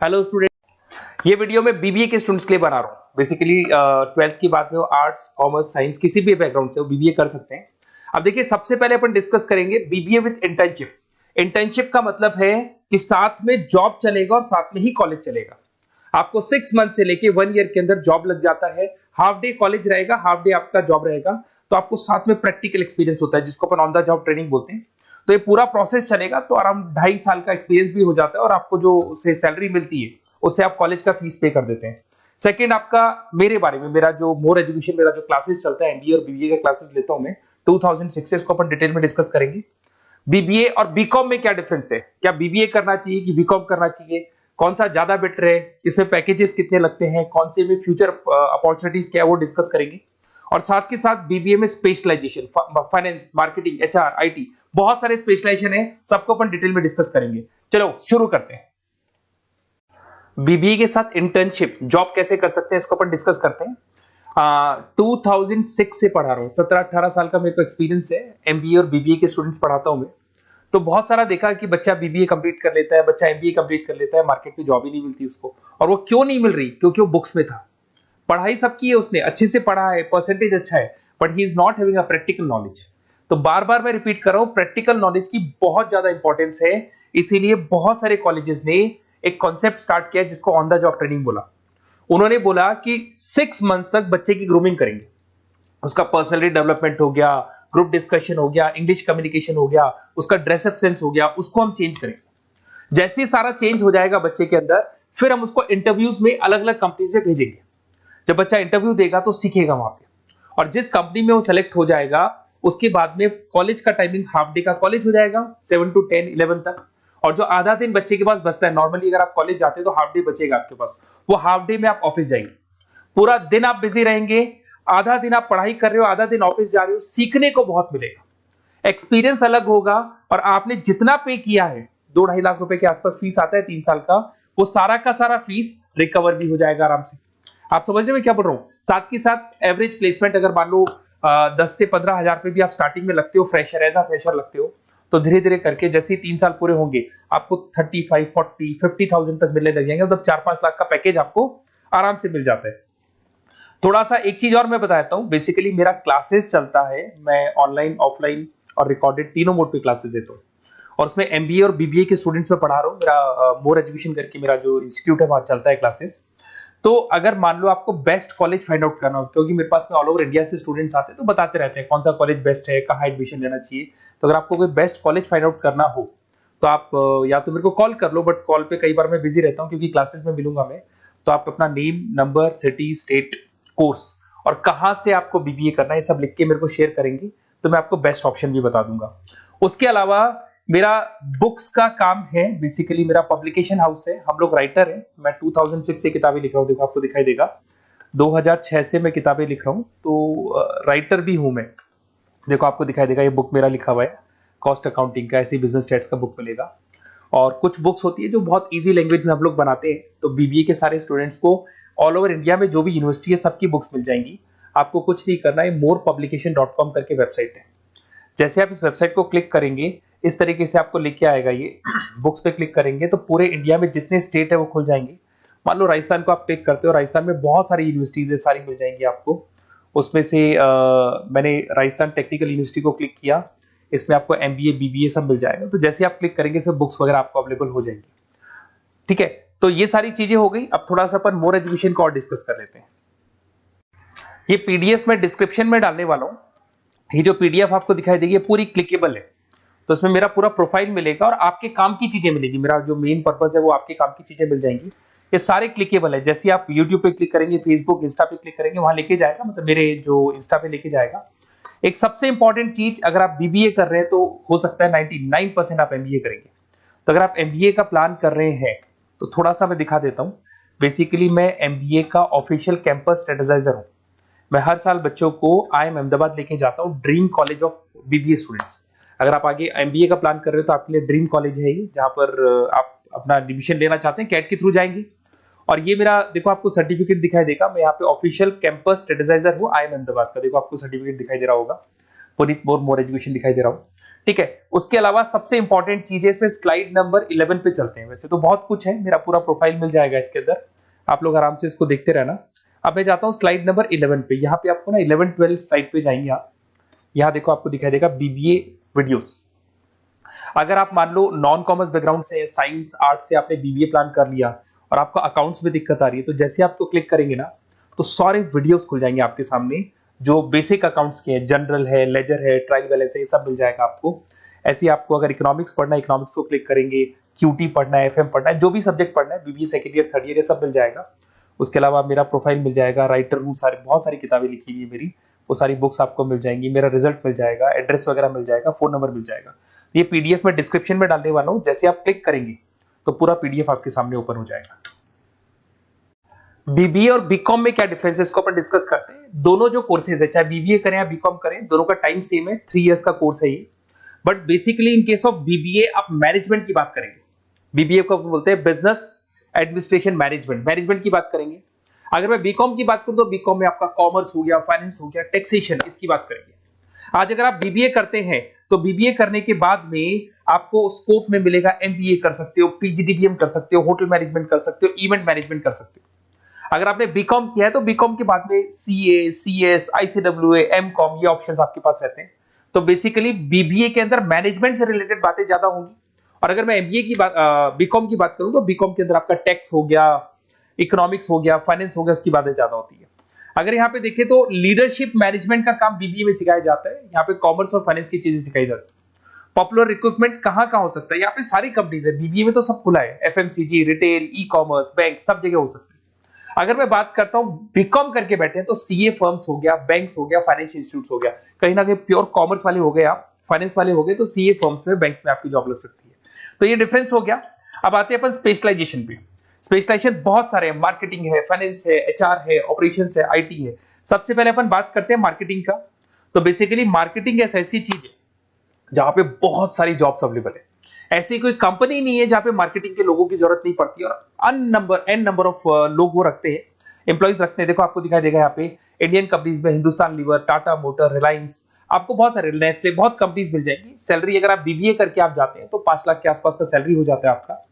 Hello student, ये video मैं BBA के स्टूडेंट्स के लिए बना रहा हूँ। बेसिकली 12th की बात में वो आर्ट्स, कॉमर्स, साइंस किसी भी बैकग्राउंड से वो बीबीए कर सकते हैं। अब देखिए, सबसे पहले अपन डिस्कस करेंगे बीबीए विद इंटर्नशिप। इंटर्नशिप का मतलब है कि साथ में जॉब चलेगा और साथ में ही कॉलेज चलेगा। आपको 6 मंथ से लेके 1 ईयर के अंदर जॉब लग जाता है। हाफ डे कॉलेज रहेगा, हाफ डे आपका जॉब रहेगा, तो आपको साथ में प्रैक्टिकल एक्सपीरियंस होता है जिसको अपन ऑन द जॉब ट्रेनिंग बोलते हैं। तो ये पूरा प्रोसेस चलेगा तो अराउंड 2.5 साल का एक्सपीरियंस भी हो जाता है और आपको जो उसे सैलरी मिलती है उससे आप कॉलेज का फीस पे कर देते हैं। सेकंड, आपका मेरे बारे में, मेरा जो मोर एजुकेशन, मेरा जो क्लासेस चलता है एमबीए और बीबीए का क्लासेस लेता हूं मैं 2006 से, इसको अपन डिटेल में डिस्कस करेंगे। बीबीए और बीकॉम में क्या डिफरेंस है, क्या बीबीए करना चाहिए कि बीकॉम करना चाहिए, कौन सा ज्यादा बेटर है, इसमें पैकेजेस कितने लगते हैं, कौन से में फ्यूचर अपॉर्चुनिटीज क्या है वो डिस्कस करेंगे। और साथ के साथ बीबीए में specialisation, finance, marketing, HR, IT, बहुत सारे स्पेशलाइजेशन है, सबको अपन डिटेल में डिस्कस करेंगे। चलो शुरू करते हैं। बीबीए के साथ इंटर्नशिप, जॉब कैसे कर सकते हैं, इसको अपन डिस्कस करते हैं। 2006 से पढ़ा रहा हूँ, 17-18 साल का मेरे को एक्सपीरियंस है। एमबीए और बीबीए के स्टूडेंट्स पढ़ाता हूँ मैं। तो बहुत सारा देखा कि बच्चा बीबीए कंप्लीट कर लेता है, बच्चा एमबीए कंप्लीट कर लेता है, मार्केट में जॉब ही नहीं मिलती उसको। और वो क्यों नहीं मिल रही? क्योंकि वो बुक्स में था। पढ़ाई सबकी है, उसने अच्छे से पढ़ा है, परसेंटेज अच्छा है, but he is not having a practical knowledge. तो बार बार मैं रिपीट कर रहा हूं, प्रैक्टिकल नॉलेज की बहुत ज्यादा इंपॉर्टेंस है। इसीलिए बहुत सारे कॉलेजेस ने एक कॉन्सेप्ट स्टार्ट किया जिसको ऑन द जॉब ट्रेनिंग बोला। उन्होंने बोला कि 6 मंथ्स तक बच्चे की ग्रूमिंग करेंगे। उसका पर्सनैलिटी डेवलपमेंट हो गया, ग्रुप डिस्कशन हो गया, इंग्लिश कम्युनिकेशन हो गया, उसका ड्रेसअप सेंस हो गया, उसको हम चेंज करेंगे। जैसे ही सारा चेंज हो जाएगा बच्चे के अंदर, फिर हम उसको इंटरव्यूज में अलग अलग कंपनीज में भेजेंगे। जब बच्चा इंटरव्यू देगा तो सीखेगा वहां पे, और जिस कंपनी में वो सेलेक्ट हो जाएगा उसके बाद में कॉलेज का टाइमिंग हाफ डे का कॉलेज हो जाएगा, 7 to 10, 11 तक। और जो आधा दिन बच्चे के पास बचता है, नॉर्मली अगर आप कॉलेज जाते हैं तो हाफ डे बचेगा आपके पास, वो हाफ डे में आप ऑफिस जाएंगे। पूरा दिन आप बिजी रहेंगे, आधा दिन आप पढ़ाई कर रहे हो, आधा दिन ऑफिस जा रहे हो, सीखने को बहुत मिलेगा, एक्सपीरियंस अलग होगा। और आपने जितना पे किया है, 2-2.5 लाख रुपए के आसपास फीस आता है 3 साल का, वो सारा का सारा फीस रिकवर भी हो जाएगा आराम से। आप समझ रहे हैं क्या बोल रहा हूं? साथ के साथ एवरेज प्लेसमेंट अगर मान लो 10 से 15 हजार रुपए भी आप स्टार्टिंग में लगते हो, फ्रेशर, एज अ फ्रेशर लगते हो, तो धीरे धीरे करके जैसे ही 3 साल पूरे होंगे आपको 35, 40, 50,000 तक मिलने लग जाएंगे। मतलब 4-5 लाख का पैकेज आपको आराम से मिल जाता है। थोड़ा सा एक चीज और मैं बताता हूँ। बेसिकली मेरा क्लासेस चलता है, मैं ऑनलाइन, ऑफलाइन और रिकॉर्डेड तीनों मोड पे क्लासेस देता हूँ। और उसमें एमबीए और बीबीए के स्टूडेंट्स में पढ़ा रहा हूँ। मेरा मोर एजुकेशन करके मेरा जो इंस्टीट्यूट है वहां चलता है क्लासेस। तो अगर मान लो आपको बेस्ट कॉलेज फाइंड आउट करना हो, क्योंकि मेरे पास में ऑल ओवर इंडिया से स्टूडेंट्स आते हैं तो बताते रहते हैं कौन सा कॉलेज बेस्ट है, कहाँ एडमिशन लेना चाहिए। तो अगर आपको कोई बेस्ट कॉलेज फाइंड आउट करना हो तो आप या तो मेरे को कॉल कर लो, बट कॉल पे कई बार मैं बिजी रहता हूँ क्योंकि क्लासेस में मिलूंगा मैं। तो आप अपना name, number, city, state, course और कहाँ से आपको बीबीए करना है सब लिख के मेरे को शेयर करेंगे, तो मैं आपको बेस्ट ऑप्शन भी बता दूंगा। उसके अलावा मेरा बुक्स का काम है। बेसिकली मेरा पब्लिकेशन हाउस है, हम लोग राइटर हैं। मैं 2006 से किताबें लिख रहा हूँ, देखो आपको दिखाई देगा। 2006 से मैं किताबें लिख रहा हूँ, तो राइटर भी हूं मैं। देखो आपको दिखाई देगा, ये बुक मेरा लिखा हुआ है, कॉस्ट अकाउंटिंग का, ऐसे बिजनेस स्टैट्स का बुक मिलेगा। और कुछ बुक्स होती है जो बहुत इजी लैंग्वेज में हम लोग बनाते हैं, तो बीबीए के सारे स्टूडेंट्स को ऑल ओवर इंडिया में जो भी यूनिवर्सिटी है सबकी बुक्स मिल जाएंगी। आपको कुछ नहीं करना है, morepublication.com करके वेबसाइट है। जैसे आप इस वेबसाइट को क्लिक करेंगे, इस तरीके से आपको लेके आएगा ये। बुक्स पे क्लिक करेंगे तो पूरे इंडिया में जितने स्टेट है वो खुल जाएंगे। मान लो राजस्थान को आप क्लिक करते हो, राजस्थान में बहुत सारी यूनिवर्सिटीज है, सारी मिल जाएंगी आपको। उसमें से मैंने राजस्थान टेक्निकल यूनिवर्सिटी को क्लिक किया, इसमें आपको एमबीए, बीबीए सब मिल जाएगा। तो जैसे आप क्लिक करेंगे इसमें बुक्स वगैरह आपको अवेलेबल हो जाएंगी। ठीक है, तो ये सारी चीजें हो गई। अब थोड़ा सा अपन मोर एजुकेशन को और डिस्कस कर लेते हैं। ये पीडीएफ में डिस्क्रिप्शन में डालने वाला हूं। ये जो पीडीएफ आपको दिखाई देगी पूरी क्लिकेबल है, तो इसमें मेरा पूरा प्रोफाइल मिलेगा और आपके काम की चीजें मिलेगी। मेरा जो मेन पर्पस है वो आपके काम की चीजें मिल जाएंगी। ये सारे क्लिकेबल है। जैसे आप यूट्यूब पे क्लिक करेंगे, फेसबुक, इंस्टा पे क्लिक करेंगे, वहां लेके जाएगा, मतलब मेरे जो इंस्टा पे लेके जाएगा। एक सबसे इंपॉर्टेंट चीज, अगर आप बीबीए कर रहे हैं तो हो सकता है 99% आप एमबीए करेंगे। तो अगर आप एमबीए का प्लान कर रहे हैं तो थोड़ा सा मैं दिखा देता हूं। बेसिकली मैं एमबीए का ऑफिशियल कैंपस स्ट्रेटेजाइजर हूं। मैं हर साल बच्चों को IIM अहमदाबाद लेके जाता हूं, dream college of BBA students. अगर आप आगे एमबीए का प्लान कर रहे हो तो आपके लिए ड्रीम कॉलेज है ये, जहां पर आप अपना एडमिशन लेना चाहते हैं, कैट के थ्रू जाएंगे। और ये मेरा, देखो आपको सर्टिफिकेट दिखाई देगा, मैं यहाँ पे ऑफिशियल कैंपस स्ट्रेटेजाइजर हूँ IIM अहमदाबाद का। देखो आपको सर्टिफिकेट दिखाई दे रहा होगा। पुनीत मोर एजुकेशन दिखाई दे रहा हूँ, ठीक है। उसके अलावा सबसे इंपॉर्टेंट चीज है इसमें, स्लाइड नंबर 11 पे चलते हैं। वैसे तो बहुत कुछ है, मेरा पूरा प्रोफाइल मिल जाएगा इसके अंदर, आप लोग आराम से इसको देखते रहना। अब मैं जाता हूँ स्लाइड नंबर 11 पे। यहाँ पे आपको ना 11-12 स्लाइड पे जाएंगे आप, यहाँ देखो आपको दिखाई देगा बीबीए वीडियोस। अगर आप मान लो नॉन कॉमर्स बैकग्राउंड से, साइंस आर्ट्स से आपने बीबीए प्लान कर लिया और आपको अकाउंट्स में दिक्कत आ रही है, तो जैसे आप इसको क्लिक करेंगे ना तो सारे वीडियोस खुल जाएंगे आपके सामने, जो बेसिक अकाउंट्स के हैं, जनरल है, लेजर है, ट्रायल बैलेंस है, ये सब मिल जाएगा आपको। ऐसे आपको अगर इकोनॉमिक्स पढ़ना है, इकोनॉमिक्स को क्लिक करेंगे, क्यूटी पढ़ना है, एफएम पढ़ना है, जो भी सब्जेक्ट पढ़ना है, BBA second year, third year, ये सब मिल जाएगा। उसके अलावा मेरा प्रोफाइल मिल जाएगा, राइटर हूँ, सारे बहुत सारी किताबें लिखी हुई है मेरी, वो सारी बुक्स आपको मिल जाएंगी, मेरा रिजल्ट मिल जाएगा, एड्रेस वगैरह मिल जाएगा, फोन नंबर मिल जाएगा। ये पीडीएफ में डिस्क्रिप्शन में डालने वाला हूँ, जैसे आप क्लिक करेंगे तो पूरा पीडीएफ आपके सामने ओपन हो जाएगा। बीबीए और बीकॉम में क्या डिफरेंस है इसको अपन डिस्कस करते हैं। दोनों जो कोर्सेज है, चाहे बीबीए करें या बीकॉम करें, दोनों का टाइम सेम है, 3 इयर्स का कोर्स है ये। But basically in case of BBA आप मैनेजमेंट की बात करेंगे। बीबीए को बोलते हैं बिजनेस एडमिनिस्ट्रेशन मैनेजमेंट, मैनेजमेंट की बात करेंगे। अगर मैं बीकॉम की बात करूं तो बीकॉम में आपका कॉमर्स हो गया, फाइनेंस हो गया, टैक्सेशन, इसकी बात करेंगे। आज अगर आप बीबीए करते हैं तो बीबीए करने के बाद में आपको स्कोप में मिलेगा एमबीए कर सकते हो, पीजीडीबीएम कर सकते हो, होटल मैनेजमेंट कर सकते हो, इवेंट मैनेजमेंट कर सकते हो। अगर आपने बीकॉम किया है तो बीकॉम के बाद में सीए, सीएस, आईसीडब्ल्यूए, एमकॉम, ये ऑप्शंस आपके पास रहते हैं। तो बेसिकली बीबीए के अंदर मैनेजमेंट से रिलेटेड बातें ज्यादा होंगी। और अगर मैं एमबीए की बात, बीकॉम की बात करूं तो बीकॉम के अंदर आपका टैक्स हो गया, इकोनॉमिक्स हो गया, फाइनेंस हो गया, उसकी बातें ज्यादा होती है। अगर यहाँ पे देखें तो लीडरशिप मैनेजमेंट का काम बीबीए में सिखाया जाता है। यहाँ पे कॉमर्स और फाइनेंस की चीजें सिखाई जाती है। पॉपुलर रिक्रूटमेंट कहां कहां हो सकता है, यहाँ पे सारी कंपनीज है, बीबीए में तो सब खुला है, FMCG, retail, e commerce, bank, सब जगह हो सकती है। अगर मैं बात करता हूं बीकॉम करके बैठे हैं तो सीए फर्म्स हो गया, बैंक्स हो गया, फाइनेंशियल इंस्टीट्यूट्स हो गया, कहीं ना कहीं प्योर कॉमर्स वाले हो गए आप, फाइनेंस वाले हो गए तो सीए फर्म्स में, बैंक में आपकी जॉब लग सकती है। तो ये डिफरेंस हो गया। अब आते हैं अपन स्पेशलाइजेशन पे। स्पेशलाइजेशन बहुत सारे हैं, मार्केटिंग है, फाइनेंस है, एचआर है, ऑपरेशंस है, आईटी है। सबसे पहले अपन बात करते हैं मार्केटिंग का। तो बेसिकली मार्केटिंग एक ऐसी चीज है जहां पे बहुत सारी जॉब्स अवेलेबल है। ऐसी कोई कंपनी नहीं है जहां पे मार्केटिंग के लोगों की जरूरत नहीं पड़ती, और एन नंबर ऑफ लोग वो रखते हैं, एम्प्लॉइज रखते हैं। देखो आपको दिखाई देगा यहाँ पे इंडियन कंपनीज में हिंदुस्तान लीवर, टाटा मोटर, रिलायंस, आपको बहुत सारे, नेस्ले, बहुत कंपनीज मिल जाएंगी। सैलरी अगर आप बीबीए करके आप जाते हैं तो 5 लाख के आसपास का सैलरी हो जाता है आपका।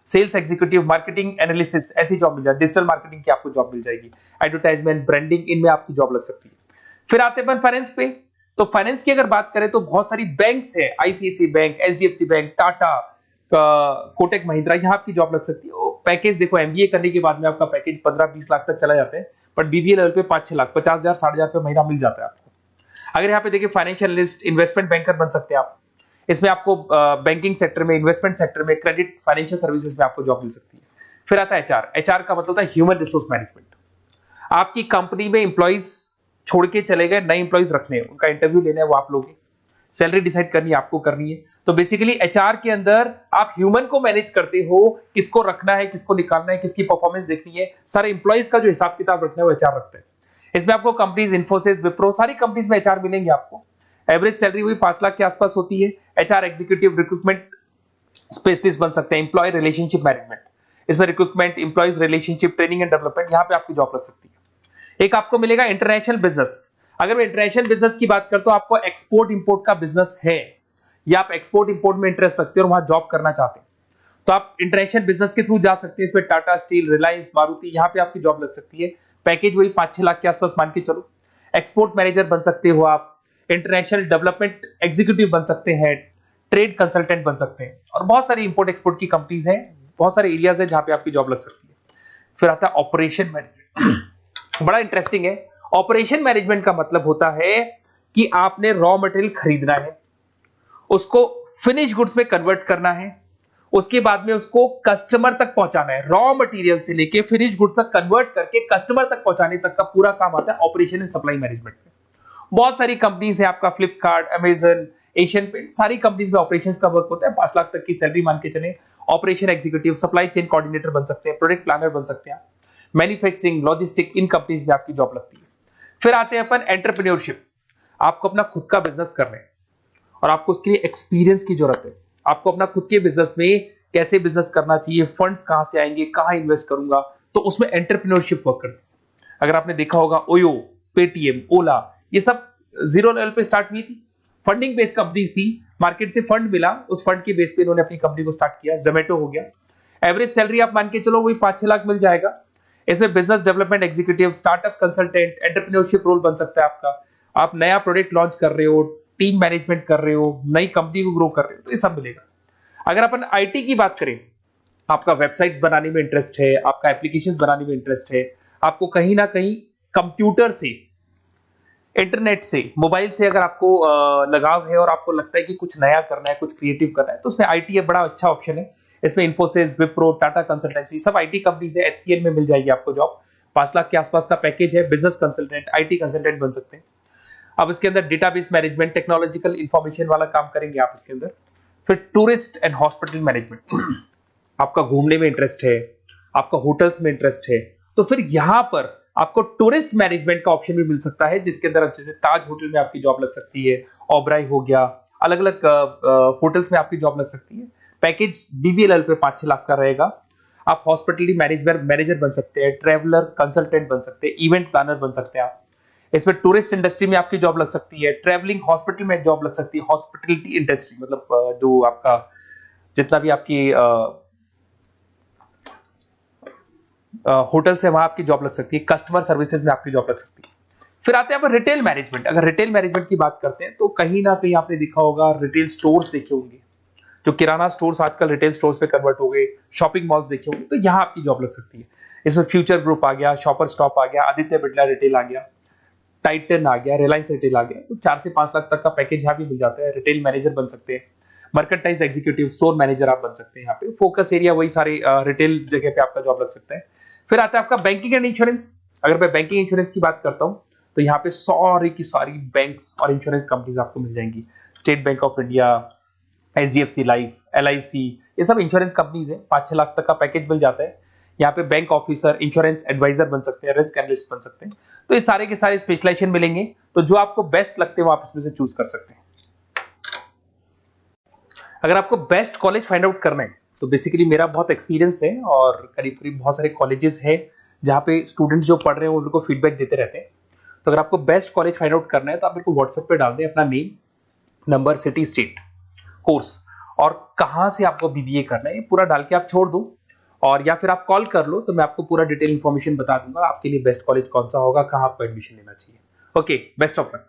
सेल्स एग्जीक्यूटिव, मार्केटिंग एनालिसिस, ऐसी जॉब मिल जाए, डिजिटल मार्केटिंग की आपको जॉब मिल जाएगी, एडवर्टाइजमेंट, ब्रांडिंग, इनमें आपकी जॉब लग सकती है। फिर आते हैं फाइनेंस पे। तो फाइनेंस की अगर बात करें तो बहुत सारी बैंक्स है, ICICI bank, HDFC bank, Tata, Kotak Mahindra, यहाँ आपकी जॉब लग सकती है। पैकेज देखो, एमबीए करने के बाद में आपका पैकेज 15-20 लाख तक चला जाता है, बट बीबीए लेवल पे 5-6 लाख, 50,000, 60,000 रुपए महीना मिल जाता है आपको। अगर यहाँ पे देखिए फाइनेंशियल एनालिस्ट, इन्वेस्टमेंट बैंकर बन सकते हैं आप। इसमें आपको बैंकिंग सेक्टर में, इन्वेस्टमेंट सेक्टर में, क्रेडिट, फाइनेंशियल सर्विसेज में आपको जॉब मिल सकती है। फिर आता है एचआर। एचआर का मतलब होता है ह्यूमन रिसोर्स मैनेजमेंट। आपकी कंपनी में इंप्लॉइज छोड़ के चले गए, नए इंप्लॉइज रखने हैं, उनका इंटरव्यू लेना है, वो आप लोग, सैलरी डिसाइड करनी है, आपको करनी है। तो बेसिकली एचआर के अंदर आप ह्यूमन को मैनेज करते हो, किसको रखना है, किसको निकालना है, किसकी परफॉर्मेंस देखनी है, सारे इंप्लॉइज का जो हिसाब किताब रखना है वो एचआर रखते हैं। इसमें आपको कंपनीज, इन्फोसिस, विप्रो, सारी कंपनीज में एचआर मिलेंगे आपको। एवरेज सैलरी वही 5 लाख के आसपास होती है। एचआर एग्जीक्यूटिव, रिक्रूटमेंट स्पेशलिस्ट बन सकते हैं, एम्प्लॉय रिलेशनशिप मैनेजमेंट, इसमें recruitment, employees relationship, training and development, यहाँ पे आपकी जॉब लग सकती है। एक आपको मिलेगा इंटरनेशनल बिजनेस। अगर मैं इंटरनेशनल बिजनेस की बात करता हूं, आपको एक्सपोर्ट इंपोर्ट का बिजनेस है या आप एक्सपोर्ट इंपोर्ट में इंटरेस्ट रखते हो और वहां जॉब करना चाहते हैं, तो आप इंटरनेशनल बिजनेस के थ्रू जा सकते हैं। इसमें टाटा स्टील, रिलायंस, मारुति, यहाँ पे आपकी जॉब लग सकती है। पैकेज वही 5-6 लाख के आसपास मान के चलो। एक्सपोर्ट मैनेजर बन सकते हो आप, इंटरनेशनल डेवलपमेंट एग्जीक्यूटिव बन सकते हैं, ट्रेड कंसल्टेंट बन सकते हैं, और बहुत सारी इंपोर्ट एक्सपोर्ट की कंपनीज हैं, बहुत सारे एरियाज है जहां पे आपकी जॉब लग सकती है। फिर आता है ऑपरेशन मैनेजमेंट। बड़ा इंटरेस्टिंग है। ऑपरेशन मैनेजमेंट का मतलब होता है कि आपने रॉ मटेरियल खरीदना है, उसको फिनिश गुड्स में कन्वर्ट करना है, उसके बाद में उसको कस्टमर तक पहुंचाना है। रॉ मटेरियल से लेके फिनिश गुड्स तक कन्वर्ट करके कस्टमर तक पहुंचाने तक का पूरा काम आता है ऑपरेशन एंड सप्लाई मैनेजमेंट में। बहुत सारी कंपनीज है, आपका फ्लिपकार्ट, अमेजन, एशियन पेंट, सारी कंपनीज में ऑपरेशंस का वर्क होता है। 5 लाख तक की सैलरी मान के चले। Operation executive, supply chain coordinator बन सकते हैं, प्रोडक्ट प्लानर बन सकते हैं, मैन्युफैक्चरिंग, लॉजिस्टिक, इन कंपनीज में आपकी जॉब लगती है। फिर आते हैं अपन एंटरप्रेन्योरशिप। आपको अपना खुद का बिजनेस करना है और आपको उसके लिए एक्सपीरियंस की जरूरत है। आपको अपना खुद के बिजनेस में कैसे बिजनेस करना चाहिए, फंड्स कहां से आएंगे, कहां इन्वेस्ट करूंगा, तो उसमें एंटरप्रेन्योरशिप वर्क करती है। अगर आपने देखा होगा ओयो, पेटीएम, ओला, ये सब जीरो लेवल पे स्टार्ट हुई थी। फंडिंग बेस्ड कंपनीज थी, मार्केट से फंड मिला, उस फंड के बेस पे इन्होंने अपनी कंपनी को स्टार्ट किया। जोमेटो हो गया, एवरेज सैलरी आप मान के चलो वही 5-6 लाख मिल जाएगा। इसमें business development executive, startup consultant, entrepreneurship role बन सकता है आपका। आप नया प्रोडक्ट लॉन्च कर रहे हो, टीम मैनेजमेंट कर रहे हो, नई कंपनी को ग्रो कर रहे हो, तो ये सब मिलेगा। अगर अपन आईटी की बात करें, आपका वेबसाइट्स बनाने में इंटरेस्ट है, आपका एप्लीकेशंस बनाने में इंटरेस्ट है, आपको कहीं ना कहीं कंप्यूटर से, इंटरनेट से, मोबाइल से अगर आपको लगाव है और आपको लगता है कि कुछ नया करना है, कुछ क्रिएटिव करना है, तो उसमें आईटी एक बड़ा अच्छा ऑप्शन है। इसमें इन्फोसिस, विप्रो, टाटा कंसल्टेंसी, सब आईटी कंपनीज है। एचसीएल में मिल जाएगी आपको जॉब, 5 लाख के आसपास का पैकेज है। बिजनेस कंसल्टेंट, आईटी कंसल्टेंट बन सकते हैं। अब इसके अंदर डेटाबेस मैनेजमेंट, टेक्नोलॉजिकल इंफॉर्मेशन वाला काम करेंगे आप इसके अंदर। फिर टूरिस्ट एंड हॉस्पिटल मैनेजमेंट, आपका घूमने में इंटरेस्ट है, आपका होटल्स में इंटरेस्ट है, तो फिर यहां पर आपको टूरिस्ट मैनेजमेंट का ऑप्शन भी मिल सकता है, जिसके अंदर जैसे ताज होटल में आपकी जॉब लग सकती है, ओबराय हो गया, अलग अलग होटल्स में आपकी जॉब लग सकती है। पैकेज बीबीएलएल पे 5-6 लाख का रहेगा। आप हॉस्पिटलिटी मैनेजर बन सकते हैं, ट्रैवलर कंसल्टेंट बन सकते हैं, इवेंट प्लानर बन सकते हैं आप। इसमें टूरिस्ट इंडस्ट्री में आपकी जॉब लग सकती है, ट्रैवलिंग हॉस्पिटल में जॉब लग सकती है। हॉस्पिटलिटी इंडस्ट्री मतलब जो आपका जितना भी आपकी होटल से वहां आपकी जॉब लग सकती है। कस्टमर सर्विसेज में आपकी जॉब लग सकती है। फिर आते हैं आप रिटेल मैनेजमेंट। अगर रिटेल मैनेजमेंट की बात करते हैं तो कहीं ना कहीं आपने देखा होगा, रिटेल स्टोर्स देखे होंगे, जो किराना स्टोर्स आजकल रिटेल स्टोर्स पे कन्वर्ट हो गए, शॉपिंग मॉल्स देखे होंगे, तो यहां आपकी जॉब लग सकती है। इसमें फ्यूचर ग्रुप आ गया, शॉपर स्टॉप आ गया, आदित्य बिरला रिटेल आ गया, टाइटन आ गया, रिलायंस रिटेल आ गया। तो 4 से 5 लाख तक का पैकेज यहाँ भी मिल जाता है। रिटेल मैनेजर बन सकते हैं, मर्केंटाइज एग्जीक्यूटिव, स्टोर मैनेजर आप बन सकते हैं। यहाँ पे फोकस एरिया वही सारे रिटेल जगह पे आपका जॉब लग सकता है। फिर आता है आपका बैंकिंग एंड इंश्योरेंस। अगर मैं बैंकिंग इंश्योरेंस की बात करता हूं तो यहाँ पे सारी की सारी बैंक्स और इंश्योरेंस कंपनीज आपको मिल जाएंगी। State bank of India, HDFC life, LIC, ये सब इंश्योरेंस कंपनीज है। 5-6 लाख तक का पैकेज मिल जाता है। यहाँ पे बैंक ऑफिसर, इंश्योरेंस एडवाइजर बन सकते हैं, रिस्क एनालिस्ट बन सकते हैं। तो ये सारे के सारे स्पेशलाइजेशन मिलेंगे। तो जो आपको बेस्ट लगते हैं वो आप इसमें से चूज कर सकते हैं। अगर आपको बेस्ट कॉलेज फाइंड आउट करना है तो बेसिकली मेरा बहुत एक्सपीरियंस है और करीब करीब बहुत सारे कॉलेजेस हैं जहाँ पे स्टूडेंट्स जो पढ़ रहे हैं उनको फीडबैक देते रहते हैं। तो अगर आपको बेस्ट कॉलेज फाइंड आउट करना है तो आप मेरे को व्हाट्सएप पे डाल दें अपना name, number, city, state, course और कहाँ से आपको बीबीए करना है, ये पूरा डाल के आप छोड़ दो। और या फिर आप कॉल कर लो तो मैं आपको पूरा डिटेल इंफॉर्मेशन बता दूंगा आपके लिए बेस्ट कॉलेज कौन सा होगा, कहाँ आपको एडमिशन लेना चाहिए। Okay, best of luck.